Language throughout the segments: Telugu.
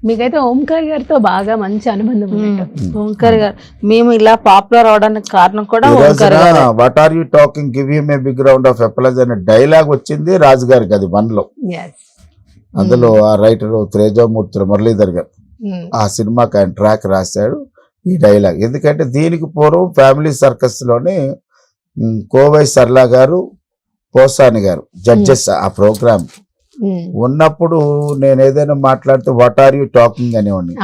మీకైతే ఓంకార్ గారితో బాగా మంచి అనుబంధం ఉన్నట్టు. ఓంకార్ గారు మేము ఇలా పాపులర్ అవడానికి కారణం కూడా Omkar garu. What are you talking, give him a big round of applause అనే డైలాగ్ వచ్చింది రాజు గారికి, అది 1 లో. అందులో ఆ రైటర్ త్రేజామూర్తి మురళీధర్ గారు ఆ సినిమాకి ఆయన ట్రాక్ రాశాడు ఈ డైలాగ్. ఎందుకంటే దీనికి పూర్వం ఫ్యామిలీ సర్కస్ లోనే కోవై సర్లా గారు, పోసాని గారు జడ్జెస్ ఆ ప్రోగ్రామ్ ఉన్నప్పుడు నేను ఏదైనా మాట్లాడితే వాట్ ఆర్ యూ టాకింగ్ అనేవాడిని.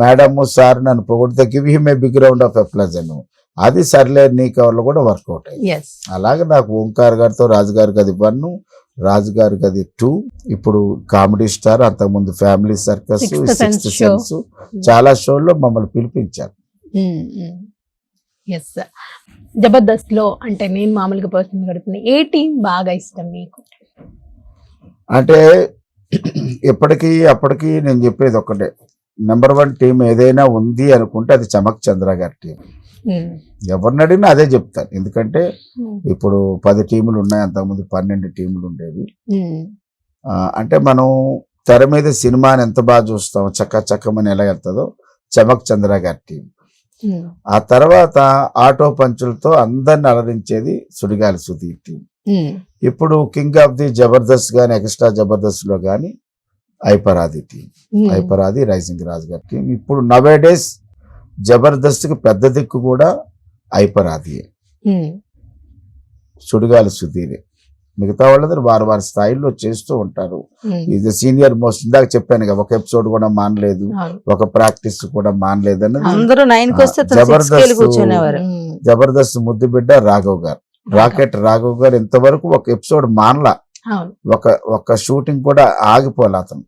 మేడం సార్ నన్ను పొగిడితే give him a big round of applause అని, అది సర్లే నీ కవర్లో కూడా వర్కౌట్ అయ్యింది. అలాగే నాకు ఓంకార్ గారితో రాజు గారికి అది 1, రాజు గారికి అది 2. ఇప్పుడు కామెడీ స్టార్, అంతకుముందు ఫ్యామిలీ సర్కస్, 6th సెన్స్ చాలా షోల్లో మమ్మల్ని పిలిపించారు. జబర్దస్త్ లో అంటే నేను మామూలుగా పర్సనల్ గడుపుతున్నా, ఏ టీం బాగా ఇష్టం మీకు? అంటే ఎప్పటికీ అప్పటికి నేను చెప్పేది ఒకటే, నెంబర్ 1 టీం ఏదైనా ఉంది అనుకుంటే అది చమక్ చంద్ర గారి టీం. ఎవరిని అడిగినా అదే చెప్తాను. ఎందుకంటే ఇప్పుడు 10 టీములు ఉన్నాయి, అంతకుముందు 12 టీములు ఉండేవి. అంటే మనం తెర మీద సినిమాని ఎంత బాగా చూస్తాం, చక్కమని ఎలా వెళ్తుందో చమక్ చంద్ర గారి టీం. ఆ తర్వాత ఆటో పంచులతో అందరిని అలరించేది సుడిగాలి సుధీర్ టీం. ఇప్పుడు కింగ్ ఆఫ్ ది జబర్దస్త్ గాని, ఎక్స్ట్రా జబర్దస్త్ లో గాని ఐపరాది టీం, ఐపరాది రైజింగ్ రాజ్ గారి టీం. ఇప్పుడు నవేడేస్ జబర్దస్త్ కి పెద్ద దిక్కు కూడా ఐపరాది, సుడిగాలి సుధీరే. మిగతా వాళ్ళందరూ వారి స్థాయిలో చేస్తూ ఉంటారు. ఇది సీనియర్ మోస్ట్, ఇందాక చెప్పాను కదా, ఒక ఎపిసోడ్ కూడా మానలేదు, ఒక ప్రాక్టీస్ కూడా మానలేదు అన్నది. జబర్దస్త్ ముద్దు బిడ్డ రాఘవ్ గారు, రాకెట్ రాఘవ్ గారు ఇంతవరకు ఒక ఎపిసోడ్ మానలా, ఒక షూటింగ్ కూడా ఆగిపోలే అతను.